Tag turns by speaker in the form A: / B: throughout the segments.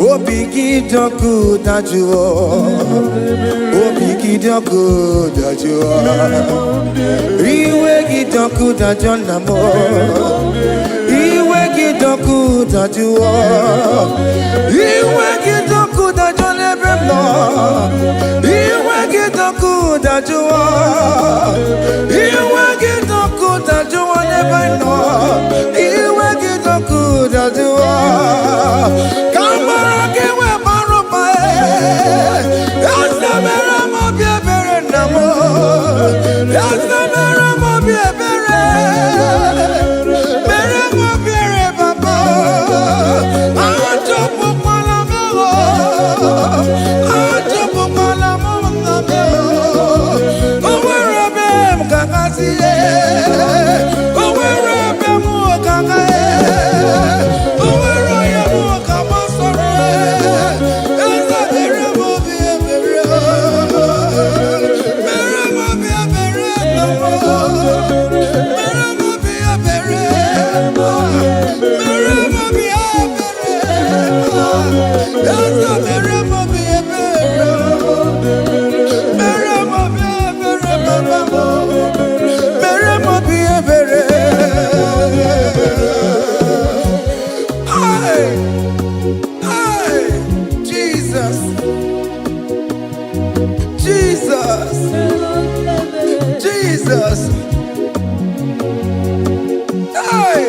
A: Obigidoku dajuo, Obigidoku dajuo, Iwe gidoku dajonamo, Iwe gidoku dajuo, Iwe gidoku dajonebemo, Iwe gidoku dajuo, Iwe gidoku dajuo nebeno, Iwe gidoku dajuo. Jesus, hey,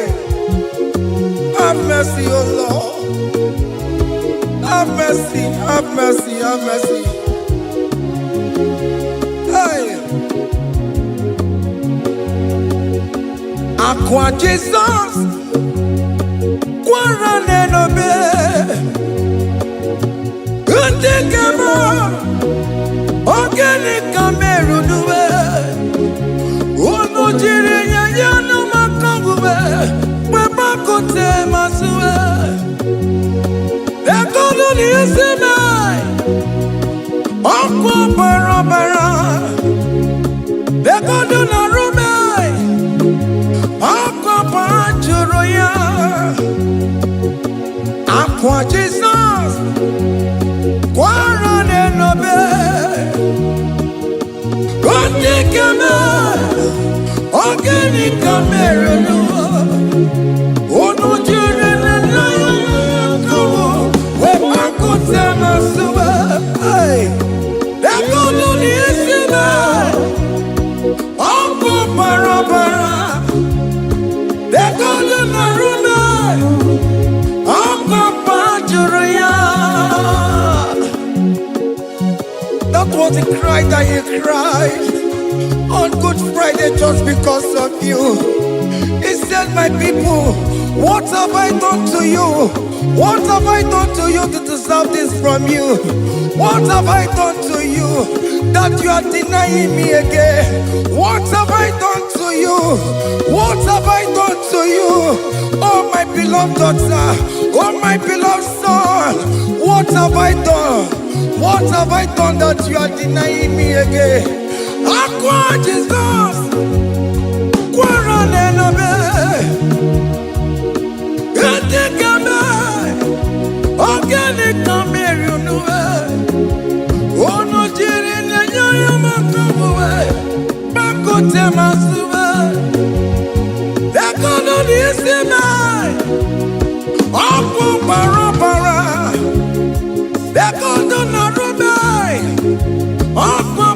A: have mercy, oh Lord, have mercy, have mercy, have mercy. Hey, Aqua Jesus, Quarane no be, Untekema, Organic Cameroon. Aqua Jesus, Quarane no be, Organic Cameroon, oh no, children, and no, where I could tell my super, they're going to listen, Uncle Parapara, they're going to Naruna, Uncle Pajuria. That was the cry that you cried on Good Friday just because of you. He said, my people, what have I done to you? What have I done to you to deserve this from you? What have I done to you that you are denying me again? What have I done to you? What have I done to you? Oh my beloved daughter, oh my beloved son, what have I done? What have I done that you are denying me again? Aqua Jesus, Quarane no be, Untekema, Organic Cameroon, oh no, Jiri Nyanyo Makabuwe, Bakote Masuwe, Dekono Nisima, Uncle Parapara, Dekono Narube, Uncle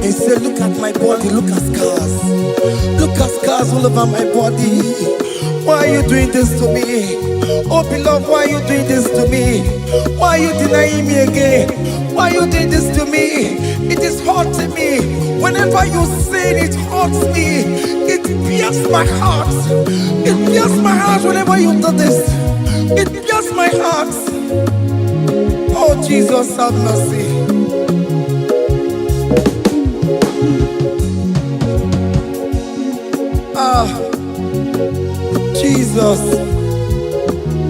A: He said, look at my body, look at scars. Look at scars all over my body. Why are you doing this to me? Oh beloved, why are you doing this to me? Why are you denying me again? Why are you doing this to me? It is hurting me. Whenever you say it hurts me. It pierces my heart. It pierces my heart whenever you do this. It pierces my heart. Oh Jesus, have mercy. Jesus,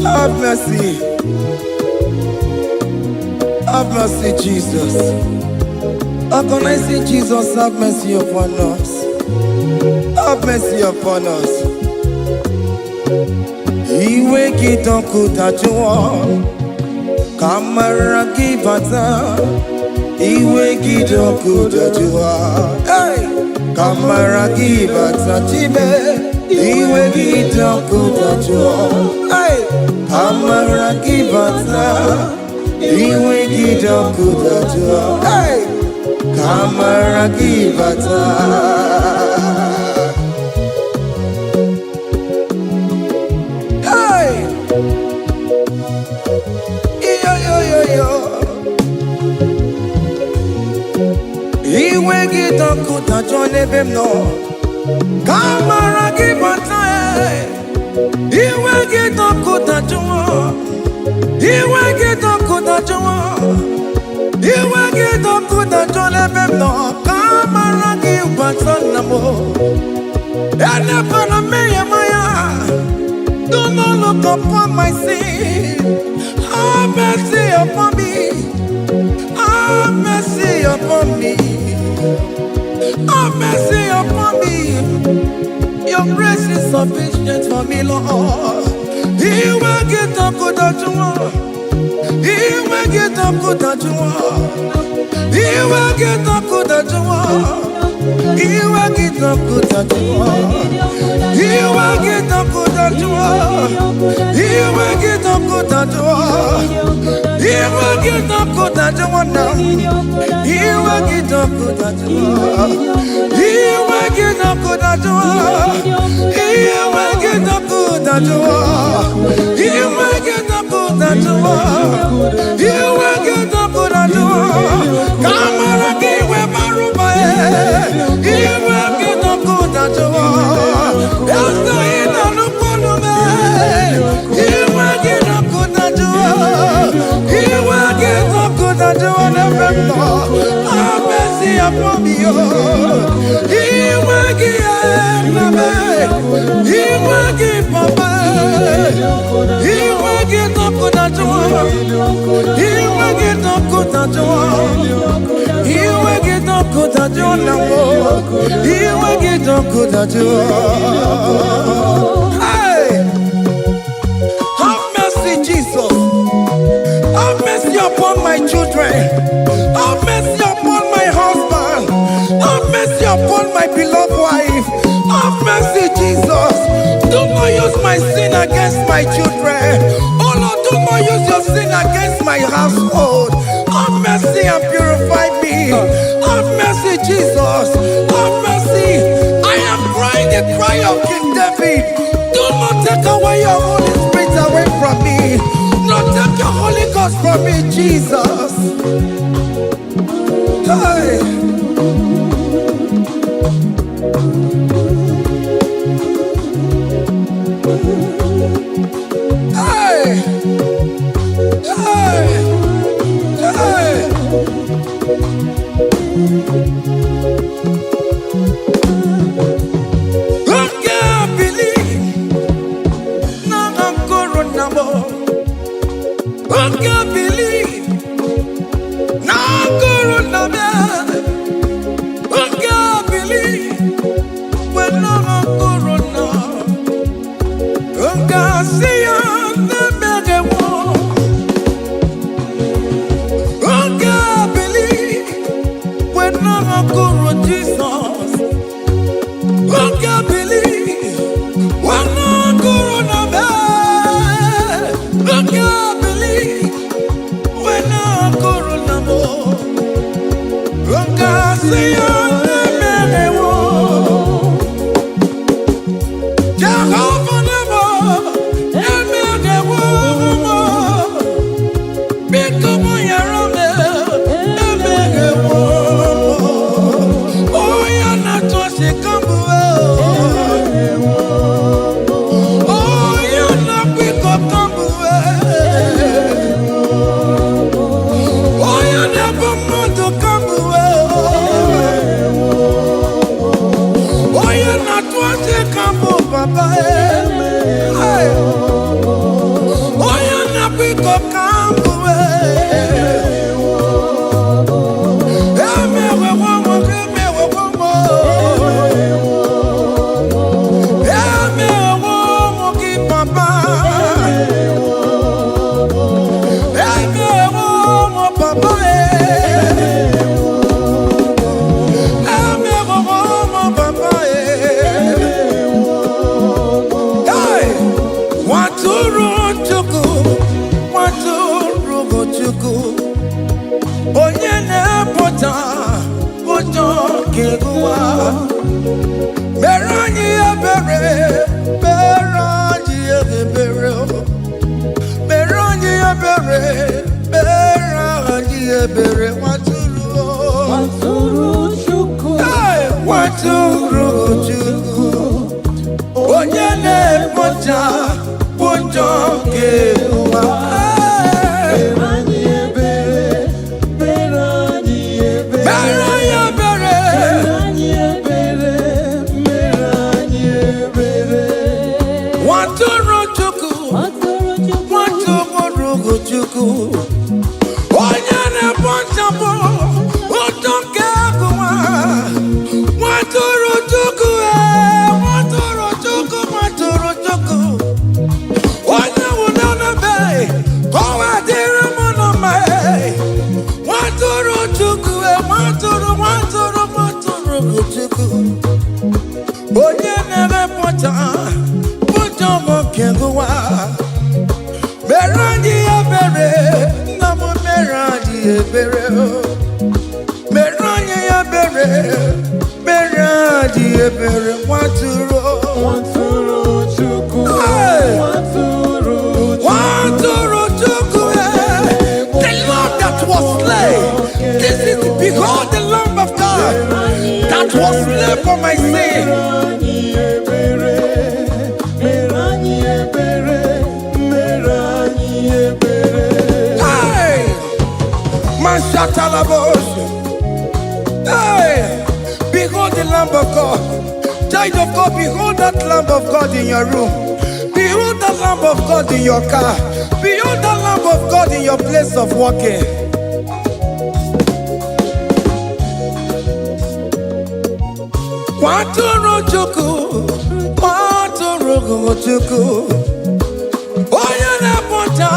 A: have mercy. Have mercy, Jesus. How can I say, Jesus, have mercy upon us? Have mercy upon us. Iwe kitoko tajua Kamara kibata Iwe kitoko tajua Hey! Kamara kibata chibe Iwe kitoko tajua Hey! Kamara kibata Iwe kitoko tajua Hey! Kamara kibata Iwe gito kuta nebem no Kamara kibata Iwe gito kuta jwa Iwe gito kuta jwa Iwe gito kuta nebem no Kamara kibata namo Ene pana meye maya Do not look upon my sin Have mercy upon me Have mercy upon me Have mercy upon me Your grace is sufficient for me, Lord He will get up good at you He will get up good at you He will get up good at you He will get up good at you He will get up good at you He will get up good at you He will get up good at you now He will get up good at you He will get up good at you He will get up good at you He will get up good at you He will get up good at you Kamara kiwe maruba He will get up good at you Yasta ina lukunu me He will get up good at you He will get up good at you Have mercy upon me He will give me He will give papa He will get up good at you He will get up good at you He will get up good at you now He will get up good at you Hey! Have mercy Jesus Have mercy upon my children Have mercy upon my husband Have mercy upon my beloved wife Have mercy Jesus Do not use my sin against my children Oh Lord, do not use your sin against my household Have mercy and purify me Have mercy Jesus Have mercy I am crying the cry of King David Do not take away your Holy Spirit away from me Not take your Holy Ghost from me Jesus Hey Hey Hey Hey I can't believe now Corona I can't believe when I'm Corona I can't see the mega war I can't believe when I'm Corona Jesus I can't believe when I'm Corona I can't believe when I'm Corona I can't see the mega war Jehovah never the mega war Become your own the mega war Oh you're not just a combo Oh you're not pick up combo Oh you're never more to combo Oh you're not just a combo papa Hey Oh you're not pick up combo Papa Chuku, Waturu Chuku, Onyene Pota, Ojo Kegua, Merani Ebere, Merani Ebere, Merani Ebere, Merani Ebere, Waturu Chuku, Waturu Chuku, Onyene Pota, Ojo Kegua. Onye nebe pota, pota mokengwa. Merandi ebere, namo merandi ebere. Merandi ebere, merandi ebere. Waturu chuku, waturu chuku. The Lamb that was slain. This is behold the Lamb of God that was slain for my sin. Hey, behold the Lamb of God. Child of God, behold that Lamb of God in your room. Behold the Lamb of God in your car. Behold the Lamb of God in your place of working. Waturu Chuku, Waturu Chuku, Oyana Pota,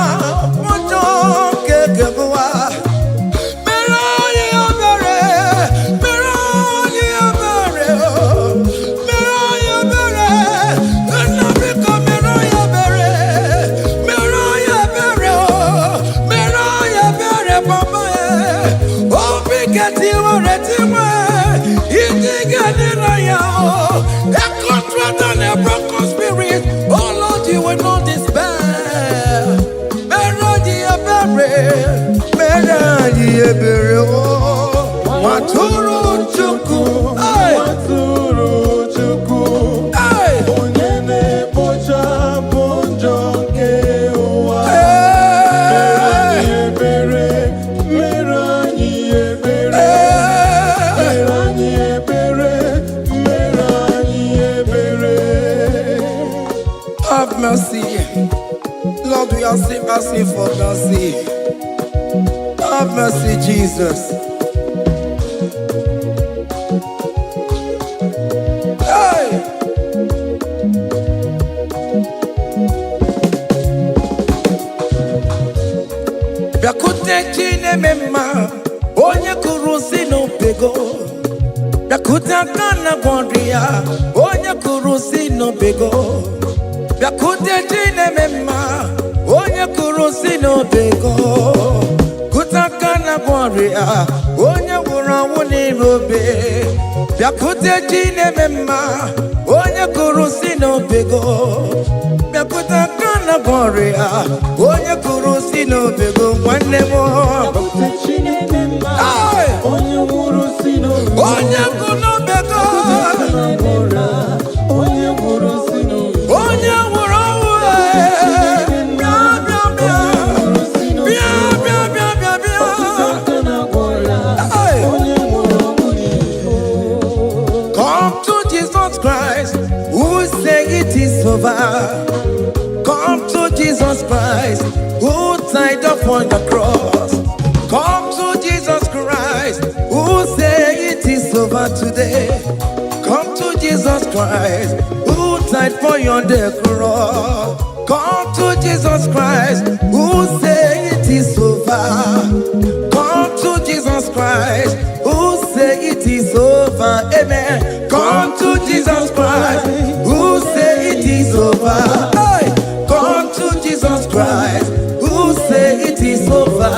A: Poto Kegua. Oh Lord, you will not despair. Meradi ebere, Waturu Chuku, Waturu Chuku, Onyene Pocha Ponjo Kewa, Merani ebere, have mercy, Lord, we are asking for mercy. Have mercy, Jesus. Hey! Biakute chine mema, onye kurusi no pego. Biakute kana gondria, onye kurusi no pego. Biakute chine mema, onye kurusi no pego. Kutakana gloria, onye wura wuni robe. Biakute chine mema, onye kurusi no pego. Biakutakana gloria, onye kurusi no pego. One more. Biakute chine mema, onye wurusi no pego. Onye kuno pego. Onye wurusi no pego. Onye wura wune. Come to Jesus Christ, who say it is over. Come to Jesus Christ, who died upon the cross. Come to Jesus Christ, who say it is over today. Come to Jesus Christ, who died for you on the cross. Come to Jesus Christ, who say it is over. Come to Jesus Christ, who say it is over. Amen. Come to Jesus Christ, who say it is over. Hey, come to Jesus Christ. Christ, who say it is over.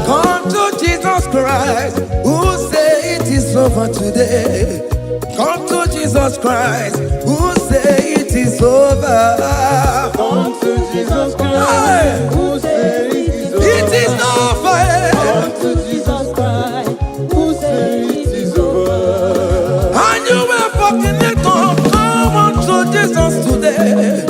A: Come to Jesus Christ, who say it is over today. Come to Jesus Christ, who say it is over.
B: Come to Jesus Christ, who say it is over.
A: It is over.
B: Come to Jesus Christ, who say it is over.
A: And you were fucking it up. Come on to Jesus today.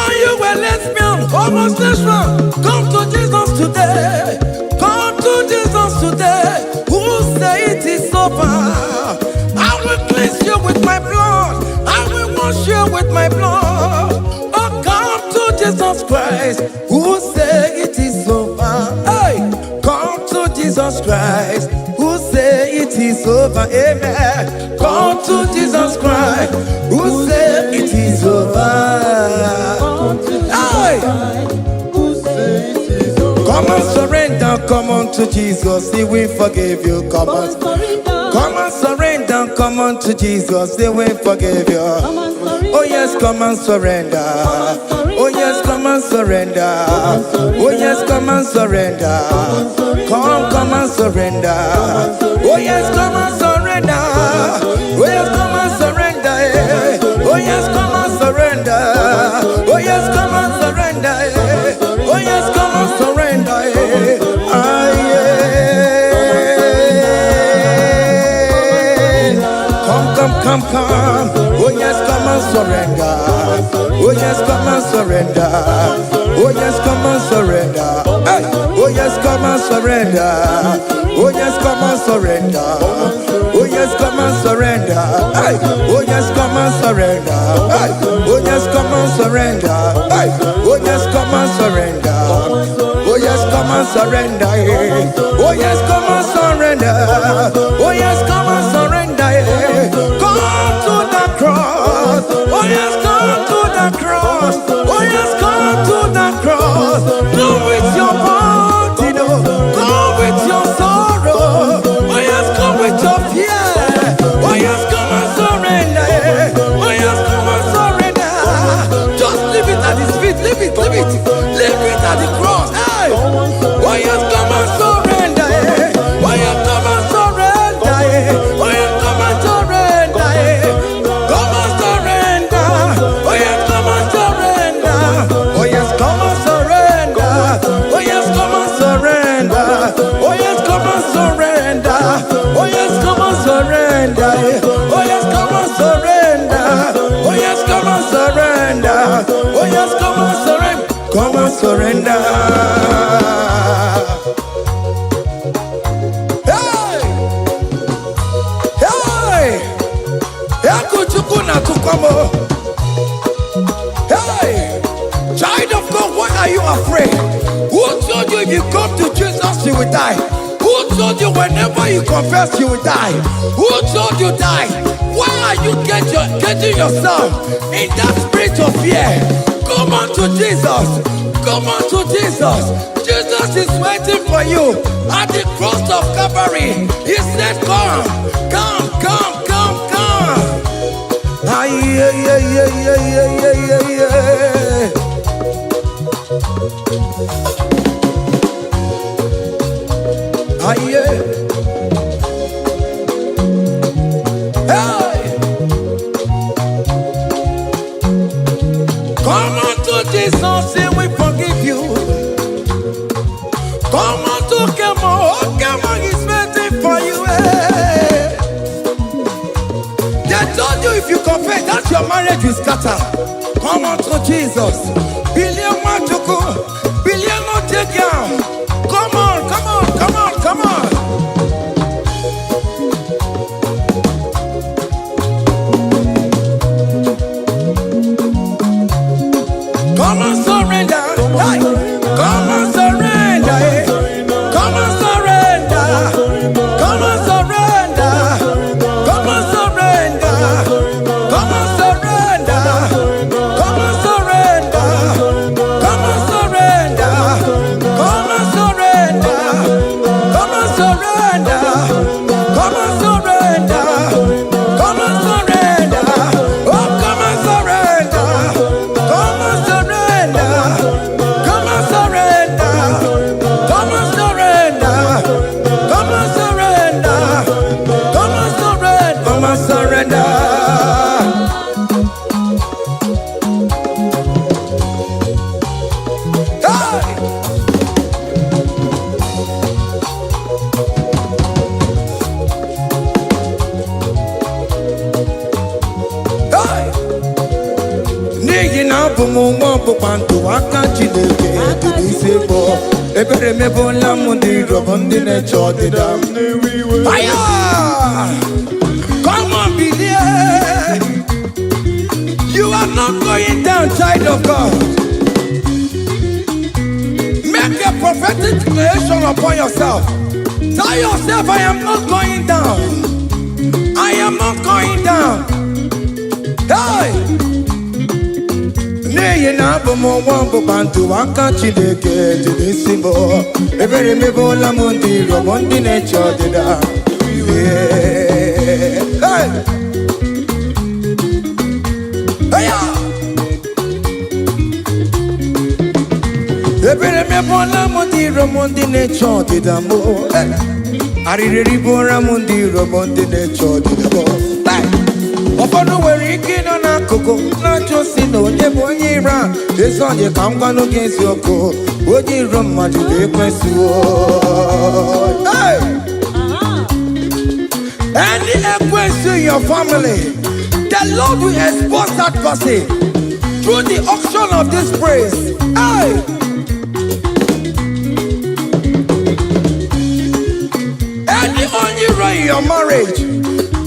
A: And you were lesbian, homosexual. Come to Jesus today. Come to Jesus today. Who say it is over. I will cleanse you with my blood. I will wash you with my blood. Oh, come to Jesus Christ, who say it is over. Hey, come to Jesus Christ, who say it is over. Amen. Come to Jesus Christ, who say it is over.
B: Come to Jesus
A: Hey,
B: Christ, who say it is over.
A: come and surrender. Come on to Jesus, He will forgive you. Come on. Come and surrender, come on to Jesus, He will forgive you. Oh yes, come and surrender. Oh yes, come and surrender. Oh yes, come and surrender. Come and surrender. Oh yes, come and surrender. Oh yes, come and surrender. Oh yes, come and surrender. Oh yes, come and surrender. Oh yes, come and surrender. Ah, yeah. Come. Oh yes, come and surrender. Oh yes, come and surrender. Oh yes, come and surrender. Hey. Oh yes, come and surrender. Oh yes, come and surrender. Oh yes, come and surrender. Hey. Oh yes, come and surrender. Hey. Oh yes, come and surrender. Hey. Oh yes, come and surrender. Oh yes, come and surrender. Oh yes, come and surrender. Oh yes, come and surrender. Come to the cross. Oh yes, come to the cross. Oh yes, come to the cross. Go with your body, no. Go with your sorrow. Oh yes, come with your fear. Oh yes, come and surrender. Oh yes, come and surrender. Just leave it at His feet. Leave it. Leave it at the cross. Hey. Oh yes, come and surrender. Oh yes, come and surrender. Oh yes, come and surrender. Come and surrender. Oh yes, come and surrender. Oh yes, come and surrender. Oh yes, come and surrender. Oh yes, come and surrender. Oh yes, come and surrender. Oh yes, come and surrender. Oh yes, come and surrender. Oh yes, come and surrender. Come and surrender. Hey! Hey! Hey! Child of God, why are you afraid? Who told you if you come to Jesus you will die? Who told you whenever you confess you will die? Who told you die? Why are you getting yourself in that spirit of fear? Come on to Jesus. Come on to Jesus. Jesus is waiting for you at the cross of Calvary. He said, come. Ah, yeah. Ah, yeah. Hey. Come on to Jesus, He will forgive you. Come on to Kemo is waiting for you. Hey. They told you if you confess that your marriage will scatter. Come on to Jesus. Billion Machuku, billion not take down. Come on. Come and surrender. Hey. Come and surrender. Come and surrender. Come and surrender. Come and surrender. Come and surrender. Come and surrender. wambo bantu wakachileke Tidisibo Ebere mebo lamundi robondi ne chodida Fire! Come on, believe. You are not going down, child of God. Make a prophetic declaration upon yourself. Tell yourself, I am not going down. I am not going down. Hey! Neye na bomo wambo bantu wakachileke Tidisibo Ebere mebo lamundi robondi ne chodida Hey! Ebere me bona mundi romondi ne chodi damo. Arireri bora mundi romondi ne chodi damo. Ofono weri kino na koko na chosi no nye bonyira. Eso nye kamba no gensi oko. Oji roma jude kwesu. Hey! Any equation in your family, the Lord will expose that person through the auction of this praise. Hey! Any unusual in your marriage,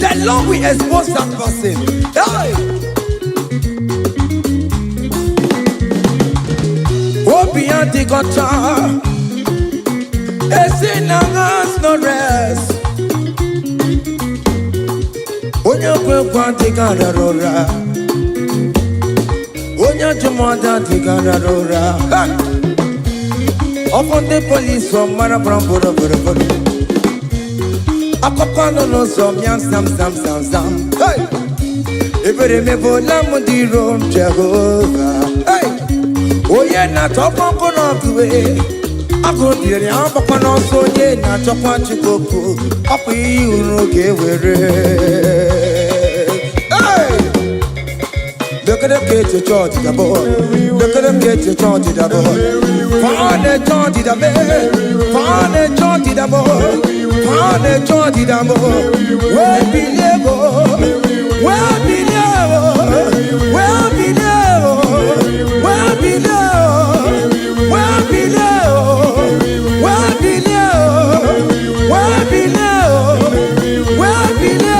A: the Lord will expose that person. Hey! Obianti gotcha, Esinangas no rest. Onya kwekwa tikararora Onya chumada tikararora Upon the police from Marabrambo Akopano no som yan sam Hey! Ebere me vola mundi rom Jehovah Hey! Oye na topo kono tuwe Ako diri ambako no sonye na topo chikoku Api uruge were Look at the kids, you charge the boy. Look at the kids, you charge the boy. Find the charge the boy. Find the charge the boy. Find the charge the boy. Where be level? Where be level? Where be level? Where be level? Where be level? Where be level? Where be level? Where be level? Where be level?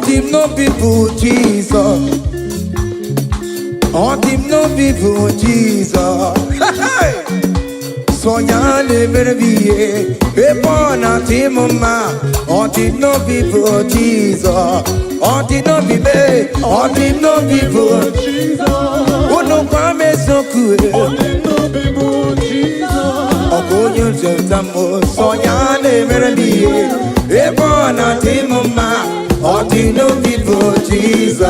A: Him no people Jesus. Him no people Jesus. So ya never be a born at him ma. Him no people Jesus. Him no be me. Him no people Jesus. Oh no kwame so cool. Him no people Jesus. Oh go you just amo. So ya never be a born at him ma. Him no people Jesus.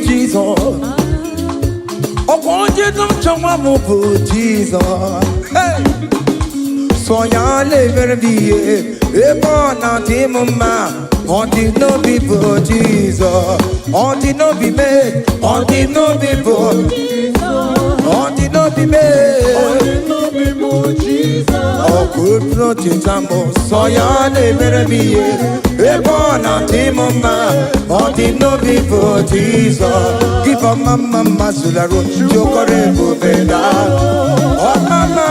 A: Jesus, oh, won't you don't show up Jesus? Hey, so ya never be a born at him, ma. Him no people Jesus, him no be made, him no people, him no be made, no people Jesus. Oh, good protein, so ya never be a born at him, ma. Him no people Jesus. Give a mama masularo, chokorebo beda. Oh mama,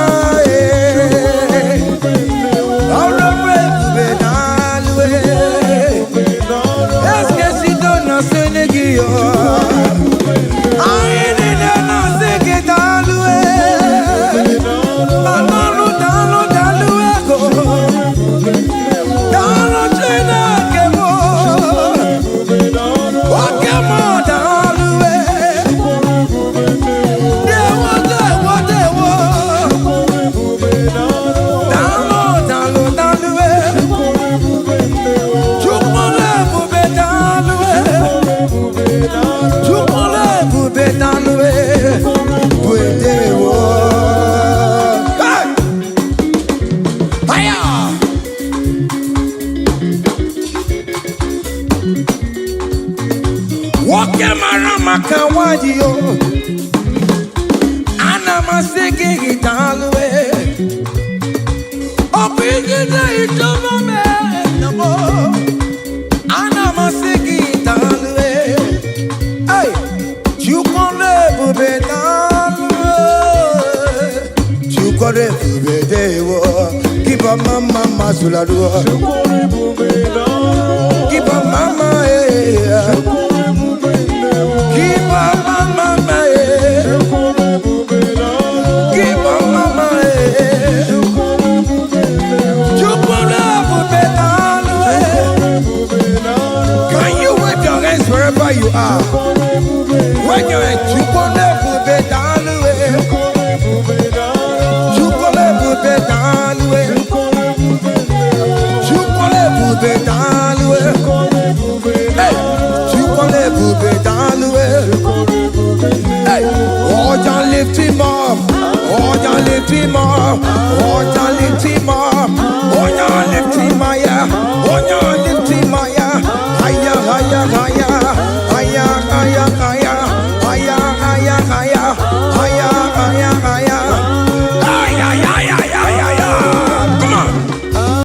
A: onye mara maka nwaanyị yo ana m asị gị daalụ ọ bụ ihe na-echọba m namo ana m asị gị daalụ Chukwu ebube daalụ Chukwu ebube dewo kiba mama mazularuo kiba mama kiba mama kiba mama Chukwu ebube daalụ Can you wave your hands wherever you are? When you're in Chukwu ebube daalụ Chukwu ebube daalụ Chukwu ebube daalụ Chukwu ebube daalụ Oh, just lift him up. Oh, just lift him up. Oh, just lift him up. Oh, just lift him up.